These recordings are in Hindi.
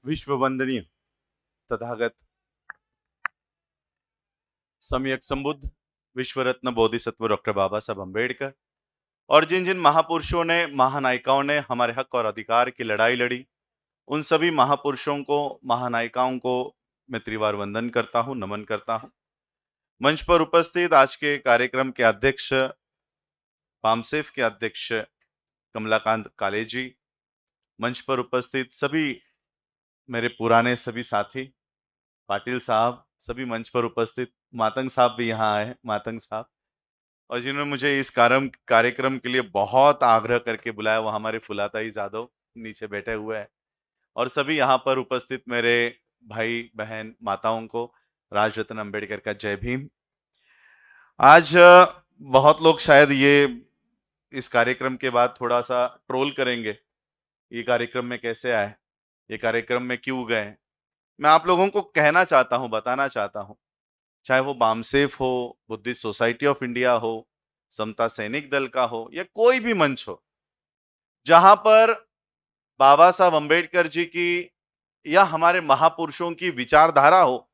विश्व वंदनीय तथागत सम्यक संबुद्ध विश्व रत्न बोधिसत्व डॉक्टर बाबा साहब अम्बेडकर और जिन जिन महापुरुषों ने महानायिकाओं ने हमारे हक और अधिकार की लड़ाई लड़ी, उन सभी महापुरुषों को, महानायिकाओं को मैं त्रिवार वंदन करता हूं, नमन करता हूं। मंच पर उपस्थित आज के कार्यक्रम के अध्यक्ष, पामसेफ के अध्यक्ष कमलाकांत काले जी, मंच पर उपस्थित सभी मेरे पुराने सभी साथी, पाटिल साहब, सभी मंच पर उपस्थित, मातंग साहब भी यहाँ आए हैं, मातंग साहब, और जिन्होंने मुझे इस कार्यक्रम के लिए बहुत आग्रह करके बुलाया, वो हमारे फुलाताई जादव नीचे बैठे हुए हैं, और सभी यहाँ पर उपस्थित मेरे भाई बहन माताओं को राजरत्न अम्बेडकर का जय भीम। आज बहुत लोग शायद इस कार्यक्रम के बाद थोड़ा सा ट्रोल करेंगे, ये कार्यक्रम में कैसे आए, ये कार्यक्रम में क्यों गए। मैं आप लोगों को कहना चाहता हूं, बताना चाहता हूं, चाहे वो बामसेफ हो, बुद्धिस्ट सोसाइटी ऑफ इंडिया हो, समता सैनिक दल का हो, या कोई भी मंच हो, जहां पर बाबा साहब अम्बेडकर जी की या हमारे महापुरुषों की विचारधारा हो,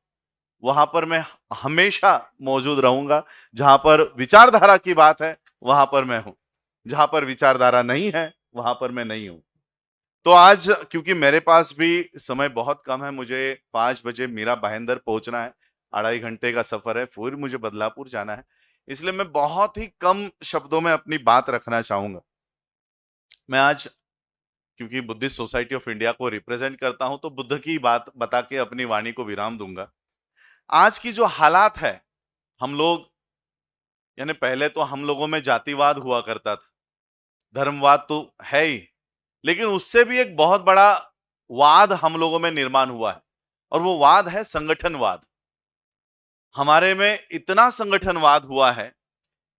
वहां पर मैं हमेशा मौजूद रहूंगा। जहां पर विचारधारा की बात है, वहां पर मैं हूं। जहां पर विचारधारा नहीं है, वहां पर मैं नहीं हूं। तो आज क्योंकि मेरे पास भी समय बहुत कम है, मुझे 5 बजे मीरा भाईंदर पहुंचना है, 2.5 घंटे का सफर है, फिर मुझे बदलापुर जाना है, इसलिए मैं बहुत ही कम शब्दों में अपनी बात रखना चाहूंगा। मैं आज क्योंकि बुद्धिस्ट सोसाइटी ऑफ इंडिया को रिप्रेजेंट करता हूं, तो बुद्ध की बात बता के अपनी वाणी को विराम दूंगा। आज की जो हालात है, हम लोग, यानी पहले तो हम लोगों में जातिवाद हुआ करता था, धर्मवाद तो है ही, लेकिन उससे भी एक बहुत बड़ा वाद हम लोगों में निर्माण हुआ है, और वो वाद है संगठनवाद। हमारे में इतना संगठनवाद हुआ है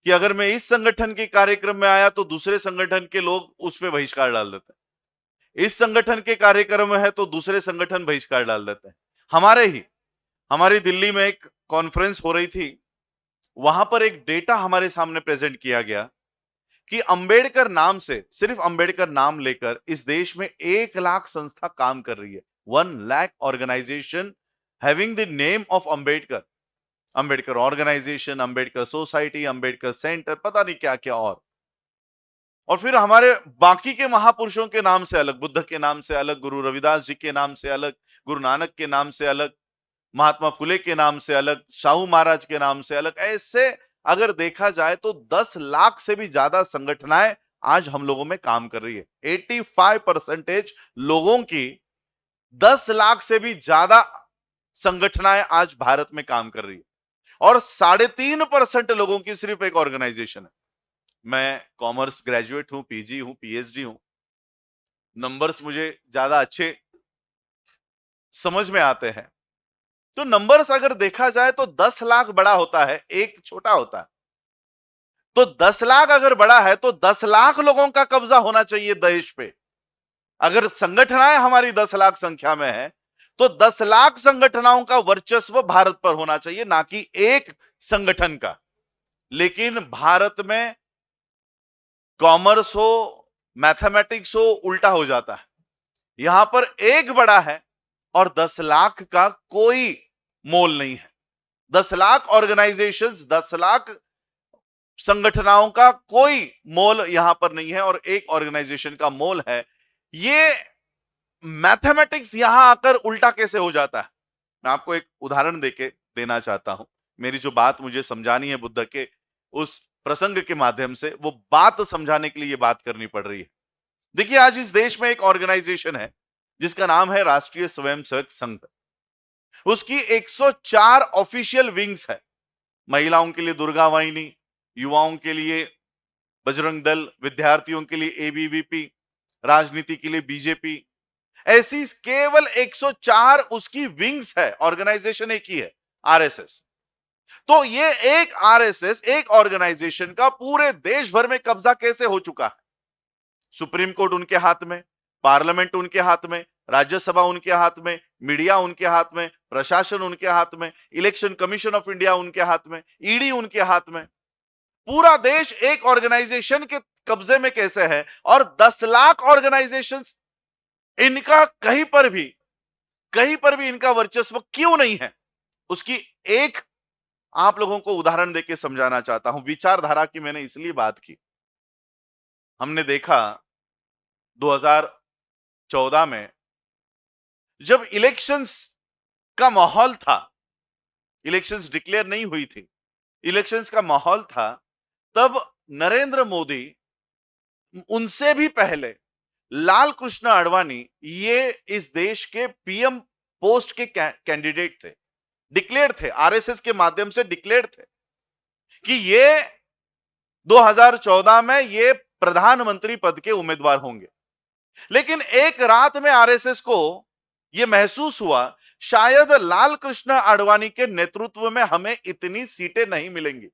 कि अगर मैं इस संगठन के कार्यक्रम में आया तो दूसरे संगठन के लोग उस पर बहिष्कार डाल देते हैं, इस संगठन के कार्यक्रम में है तो दूसरे संगठन बहिष्कार डाल देते हैं। हमारी दिल्ली में एक कॉन्फ्रेंस हो रही थी, वहां पर एक डेटा हमारे सामने प्रेजेंट किया गया कि अंबेडकर नाम से, सिर्फ अंबेडकर नाम लेकर इस देश में 1 लाख संस्था काम कर रही है। 1 lakh organisation having the name of Ambedkar, Ambedkar organisation, Ambedkar society, Ambedkar centre, पता नहीं क्या क्या। और फिर हमारे बाकी के महापुरुषों के नाम से अलग, बुद्ध के नाम से अलग, गुरु रविदास जी के नाम से अलग, गुरु नानक के नाम से अलग, महात्मा फुले के नाम से अलग, शाहू महाराज के नाम से अलग। ऐसे अगर देखा जाए तो 10 लाख से भी ज्यादा संगठनाएं आज हम लोगों में काम कर रही है। 85% लोगों की 10 लाख से भी ज्यादा संगठनाएं आज भारत में काम कर रही है, और 3.5% लोगों की सिर्फ एक ऑर्गेनाइजेशन है। मैं कॉमर्स ग्रेजुएट हूं, पीजी हूं, पीएचडी हूं, नंबर्स मुझे ज्यादा अच्छे समझ में आते हैं। तो नंबर्स अगर देखा जाए तो 10 लाख बड़ा होता है, एक छोटा होता है। तो 10 लाख अगर बड़ा है तो 10 लाख लोगों का कब्जा होना चाहिए देश पे। अगर संगठनाएं हमारी 10 लाख संख्या में है तो 10 लाख संगठनाओं का वर्चस्व भारत पर होना चाहिए, ना कि एक संगठन का। लेकिन भारत में कॉमर्स हो, मैथमेटिक्स हो, उल्टा हो जाता है। यहां पर एक बड़ा है और 10 लाख का कोई मोल नहीं है। 10 लाख ऑर्गेनाइजेशंस, 10 लाख संगठनाओं का कोई मोल यहां पर नहीं है, और एक ऑर्गेनाइजेशन का मोल है। ये मैथमेटिक्स यहां आकर उल्टा कैसे हो जाता है, मैं आपको एक उदाहरण देना चाहता हूं। मेरी जो बात मुझे समझानी है बुद्ध के उस प्रसंग के माध्यम से, वो बात समझाने के लिए ये बात करनी पड़ रही है। देखिए, आज इस देश में एक ऑर्गेनाइजेशन है जिसका नाम है राष्ट्रीय स्वयंसेवक संघ। उसकी 104 ऑफिशियल विंग्स है। महिलाओं के लिए दुर्गा वाहिनी, युवाओं के लिए बजरंग दल, विद्यार्थियों के लिए एबीवीपी, राजनीति के लिए बीजेपी। ऐसी केवल 104 उसकी विंग्स है, ऑर्गेनाइजेशन एक ही है, आरएसएस। तो ये एक आरएसएस, एक ऑर्गेनाइजेशन का पूरे देश भर में कब्जा कैसे हो चुका है? सुप्रीम कोर्ट उनके हाथ में, पार्लियामेंट उनके हाथ में, राज्यसभा उनके हाथ में, मीडिया उनके हाथ में, प्रशासन उनके हाथ में, इलेक्शन कमीशन ऑफ इंडिया उनके हाथ में, ईडी उनके हाथ में। पूरा देश एक ऑर्गेनाइजेशन के कब्जे में कैसे है? और 10 लाख ऑर्गेनाइजेशंस, इनका कहीं पर भी कहीं पर भी इनका वर्चस्व क्यों नहीं है, उसकी एक आप लोगों को उदाहरण देके समझाना चाहता हूं। विचारधारा की मैंने इसलिए बात की, हमने देखा 2014 में जब इलेक्शंस का माहौल था, इलेक्शंस डिक्लेयर नहीं हुई थी, इलेक्शंस का माहौल था, तब नरेंद्र मोदी उनसे भी पहले लाल कृष्ण आडवाणी ये इस देश के पीएम पोस्ट के कैंडिडेट थे, डिक्लेयर थे, आरएसएस के माध्यम से डिक्लेयर थे कि ये 2014 में ये प्रधानमंत्री पद के उम्मीदवार होंगे। लेकिन एक रात में आरएसएस को यह महसूस हुआ शायद लाल कृष्ण आडवाणी के नेतृत्व में हमें इतनी सीटें नहीं मिलेंगी,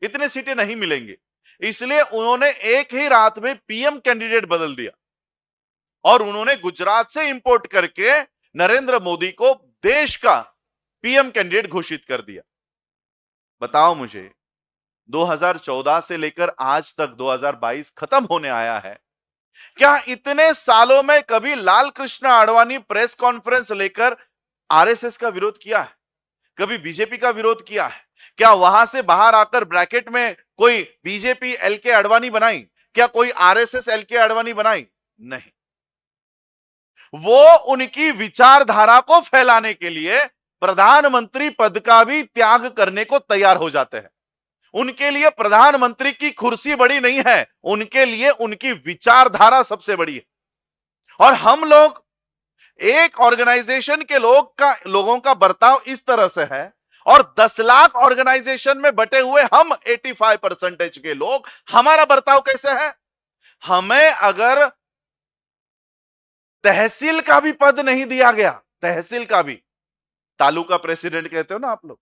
इतने सीटें नहीं मिलेंगी, इसलिए उन्होंने एक ही रात में पीएम कैंडिडेट बदल दिया और उन्होंने गुजरात से इंपोर्ट करके नरेंद्र मोदी को देश का पीएम कैंडिडेट घोषित कर दिया। बताओ मुझे, 2014 से लेकर आज तक 2022 खत्म होने आया है, क्या इतने सालों में कभी लाल कृष्ण आडवाणी प्रेस कॉन्फ्रेंस लेकर आरएसएस का विरोध किया है? कभी बीजेपी का विरोध किया है? क्या वहां से बाहर आकर ब्रैकेट में कोई बीजेपी एलके आडवाणी बनाई? क्या कोई आरएसएस एलके आडवाणी बनाई? नहीं। वो उनकी विचारधारा को फैलाने के लिए प्रधानमंत्री पद का भी त्याग करने को तैयार हो जाते हैं। उनके लिए प्रधानमंत्री की कुर्सी बड़ी नहीं है, उनके लिए उनकी विचारधारा सबसे बड़ी है। और हम लोग एक ऑर्गेनाइजेशन के लोगों का बर्ताव इस तरह से है और 10 लाख ऑर्गेनाइजेशन में बटे हुए हम 85% के लोग, हमारा बर्ताव कैसे है? हमें अगर तहसील का भी पद नहीं दिया गया, तहसील का भी, तालुका प्रेसिडेंट कहते हो ना आप लोग,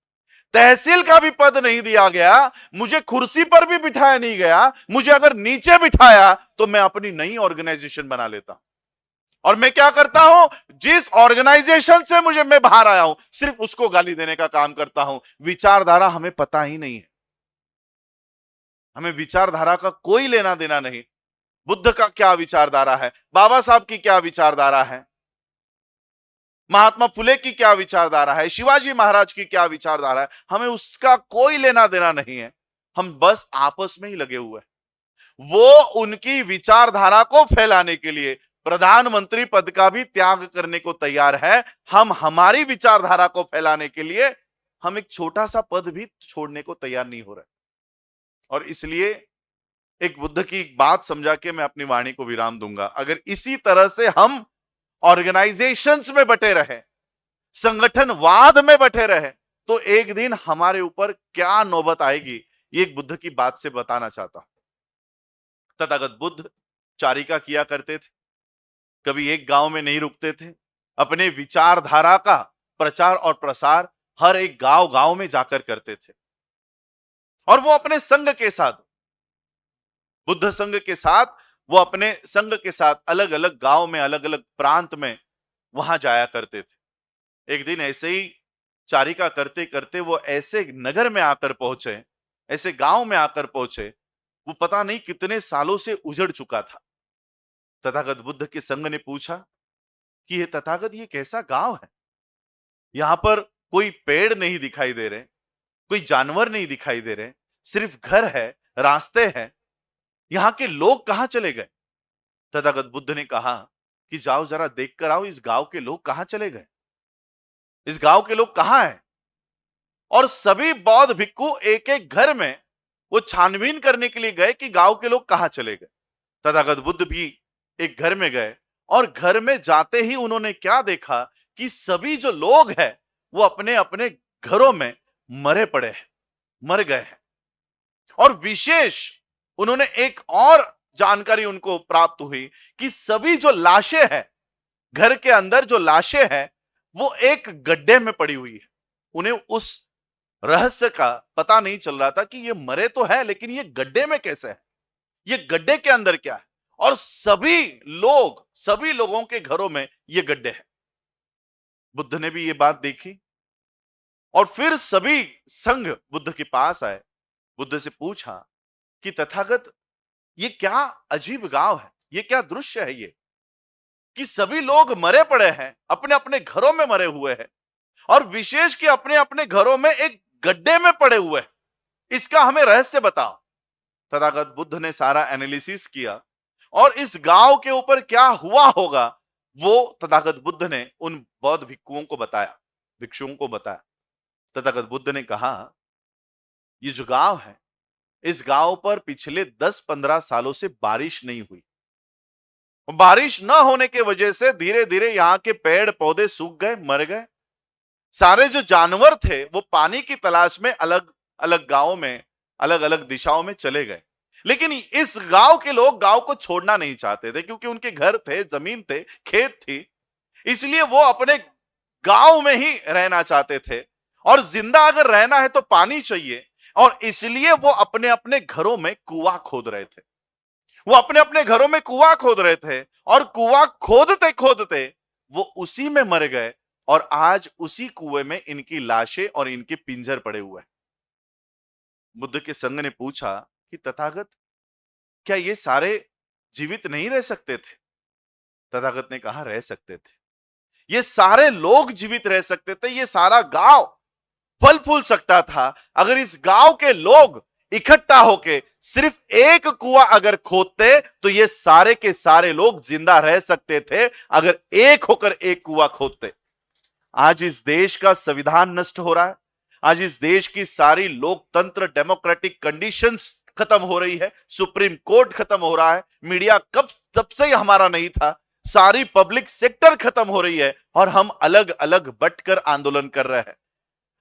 तहसील का भी पद नहीं दिया गया, मुझे कुर्सी पर भी बिठाया नहीं गया, मुझे अगर नीचे बिठाया तो मैं अपनी नई ऑर्गेनाइजेशन बना लेता। और मैं क्या करता हूं, जिस ऑर्गेनाइजेशन से मैं बाहर आया हूं, सिर्फ उसको गाली देने का काम करता हूं। विचारधारा हमें पता ही नहीं है, हमें विचारधारा का कोई लेना देना नहीं। बुद्ध का क्या विचारधारा है, बाबा साहब की क्या विचारधारा है, महात्मा फुले की क्या विचारधारा है, शिवाजी महाराज की क्या विचारधारा है, हमें उसका कोई लेना देना नहीं है। हम बस आपस में ही लगे हुए हैं। वो उनकी विचारधारा को फैलाने के लिए प्रधानमंत्री पद का भी त्याग करने को तैयार है। हम हमारी विचारधारा को फैलाने के लिए हम एक छोटा सा पद भी छोड़ने को तैयार नहीं हो रहे। और इसलिए एक बुद्ध की बात समझा के मैं अपनी वाणी को विराम दूंगा। अगर इसी तरह से हम ऑर्गेनाइजेशंस में बटे रहे, संगठनवाद में बटे रहे, तो एक दिन हमारे ऊपर क्या नौबत आएगी, ये एक बुद्ध की बात से बताना चाहता हूं। तथागत बुद्ध चारिका किया करते थे, कभी एक गांव में नहीं रुकते थे, अपने विचारधारा का प्रचार और प्रसार हर एक गांव गांव में जाकर करते थे। और वो अपने संघ के साथ, बुद्ध संघ के साथ, वो अपने संघ के साथ अलग अलग गांव में, अलग अलग प्रांत में वहां जाया करते थे। एक दिन ऐसे ही चारिका करते करते वो ऐसे नगर में आकर पहुंचे, ऐसे गांव में आकर पहुंचे, वो पता नहीं कितने सालों से उजड़ चुका था। तथागत बुद्ध के संघ ने पूछा कि ये तथागत, ये कैसा गांव है? यहां पर कोई पेड़ नहीं दिखाई दे रहे, कोई जानवर नहीं दिखाई दे रहे, सिर्फ घर है, रास्ते हैं, यहां के लोग कहां चले गए? तथागत बुद्ध ने कहा कि जाओ जरा देख कर आओ, इस गांव के लोग कहां चले गए, इस गांव के लोग कहां हैं? और सभी बौद्ध भिक्खु एक एक घर में वो छानबीन करने के लिए गए कि गांव के लोग कहां चले गए। तथागत बुद्ध भी एक घर में गए और घर में जाते ही उन्होंने क्या देखा कि सभी जो लोग हैं वो अपने अपने घरों में मरे पड़े हैं, मर गए हैं। और विशेष उन्होंने एक और जानकारी उनको प्राप्त हुई कि सभी जो लाशें हैं, घर के अंदर जो लाशें हैं, वो एक गड्ढे में पड़ी हुई है। उन्हें उस रहस्य का पता नहीं चल रहा था कि ये मरे तो है, लेकिन ये गड्ढे में कैसे है, ये गड्ढे के अंदर क्या है? और सभी लोगों के घरों में ये गड्ढे हैं। बुद्ध ने भी ये बात देखी और फिर सभी संघ बुद्ध के पास आए, बुद्ध से पूछा कि तथागत, ये क्या अजीब गांव है, ये क्या दृश्य है, ये कि सभी लोग मरे पड़े हैं, अपने अपने घरों में मरे हुए हैं, और विशेष कि अपने अपने घरों में एक गड्ढे में पड़े हुए हैं। इसका हमें रहस्य बताओ। तथागत बुद्ध ने सारा एनालिसिस किया, और इस गांव के ऊपर क्या हुआ होगा वो तथागत बुद्ध ने उन बौद्ध भिक्षुओं को बताया, तथागत बुद्ध ने कहा, ये जो गांव है, इस गांव पर पिछले 10-15 सालों से बारिश नहीं हुई। बारिश न होने की वजह से धीरे धीरे यहाँ के पेड़ पौधे सूख गए, मर गए। सारे जो जानवर थे वो पानी की तलाश में अलग अलग गांवों में, अलग अलग दिशाओं में चले गए। लेकिन इस गांव के लोग गांव को छोड़ना नहीं चाहते थे, क्योंकि उनके घर थे, जमीन थे, खेत थी, इसलिए वो अपने गांव में ही रहना चाहते थे। और जिंदा अगर रहना है तो पानी चाहिए, और इसलिए वो अपने अपने घरों में कुआं खोद रहे थे। वो अपने अपने घरों में कुआं खोद रहे थे, और कुआं खोदते खोदते वो उसी में मर गए, और आज उसी कुएं में इनकी लाशें और इनके पिंजर पड़े हुए हैं। बुद्ध के संग ने पूछा कि तथागत, क्या ये सारे जीवित नहीं रह सकते थे? तथागत ने कहा, रह सकते थे। ये सारे लोग जीवित रह सकते थे, ये सारा गांव फल फूल सकता था, अगर इस गांव के लोग इकट्ठा होके सिर्फ एक कुआं अगर खोदते तो ये सारे के सारे लोग जिंदा रह सकते थे, अगर एक होकर एक कुआं खोदते। आज इस देश का संविधान नष्ट हो रहा है, आज इस देश की सारी लोकतंत्र डेमोक्रेटिक कंडीशंस खत्म हो रही है, सुप्रीम कोर्ट खत्म हो रहा है, मीडिया तब से ही हमारा नहीं था, सारी पब्लिक सेक्टर खत्म हो रही है, और हम अलग अलग बंटकर आंदोलन कर रहे हैं।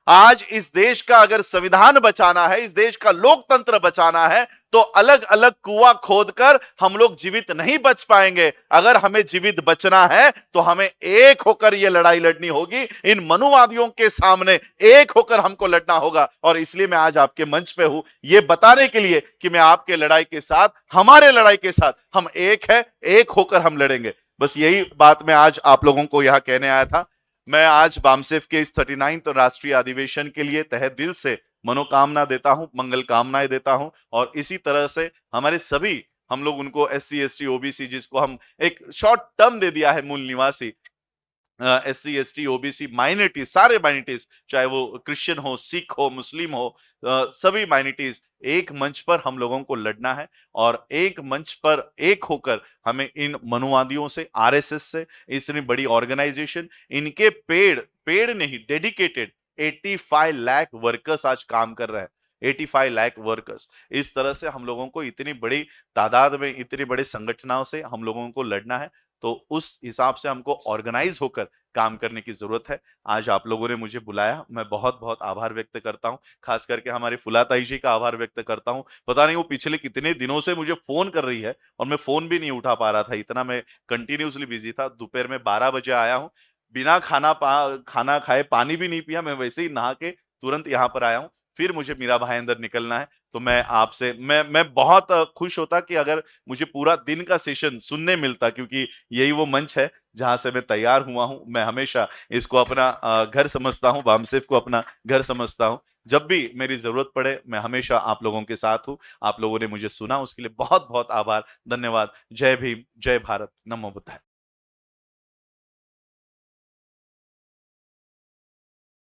आज इस देश का अगर संविधान बचाना है, इस देश का लोकतंत्र बचाना है, तो अलग अलग कुआं खोदकर हम लोग जीवित नहीं बच पाएंगे। अगर हमें जीवित बचना है तो हमें एक होकर यह लड़ाई लड़नी होगी, इन मनुवादियों के सामने एक होकर हमको लड़ना होगा। और इसलिए मैं आज आपके मंच पे हूं, यह बताने के लिए कि मैं आपके लड़ाई के साथ, हमारे लड़ाई के साथ हम एक है, एक होकर हम लड़ेंगे। बस यही बात मैं आज आप लोगों को यहां कहने आया था। मैं आज बामसेफ के इस 39th राष्ट्रीय अधिवेशन के लिए तहे दिल से मनोकामना देता हूं, मंगल कामनाएं देता हूं, और इसी तरह से हमारे सभी, हम लोग उनको SC ST OBC, जिसको हम एक शॉर्ट टर्म दे दिया है, मूल निवासी, SC ST OBC माइनॉरिटीज, सारे माइनॉरिटीज, चाहे वो क्रिश्चियन हो, सिख हो, मुस्लिम हो, सभी माइनॉरिटीज, एक मंच पर हम लोगों को लड़ना है, और एक मंच पर एक होकर हमें इन मनुवादियों से, RSS से, इतनी बड़ी ऑर्गेनाइजेशन, इनके पेड़ नहीं, डेडिकेटेड 85 लाख वर्कर्स आज काम कर रहे हैं। 85 लाख वर्कर्स, इस तरह से हम लोगों को इतनी बड़ी तादाद में, इतने बड़े संगठनों से हम लोगों को लड़ना है, तो उस हिसाब से हमको ऑर्गेनाइज होकर काम करने की जरूरत है। आज आप लोगों ने मुझे बुलाया, मैं बहुत बहुत आभार व्यक्त करता हूं, खास करके हमारी फुलाताई जी का आभार व्यक्त करता हूं। पता नहीं वो पिछले कितने दिनों से मुझे फोन कर रही है, और मैं फोन भी नहीं उठा पा रहा था, इतना मैं कंटिन्यूसली बिजी था। दोपहर में 12 बजे आया हूं, बिना खाना खाए, पानी भी नहीं पिया, मैं वैसे ही नहा के तुरंत यहाँ पर आया हूँ। फिर मुझे मीरा भाई अंदर निकलना है, तो मैं आपसे मैं बहुत खुश होता कि अगर मुझे पूरा दिन का सेशन सुनने मिलता, क्योंकि यही वो मंच है जहां से मैं तैयार हुआ हूं। मैं हमेशा इसको अपना घर समझता हूं, बामसेफ को अपना घर समझता हूं। जब भी मेरी जरूरत पड़े मैं हमेशा आप लोगों के साथ हूं। आप लोगों ने मुझे सुना, उसके लिए बहुत बहुत आभार, धन्यवाद। जय भीम, जय भारत, नमो बुद्धाय।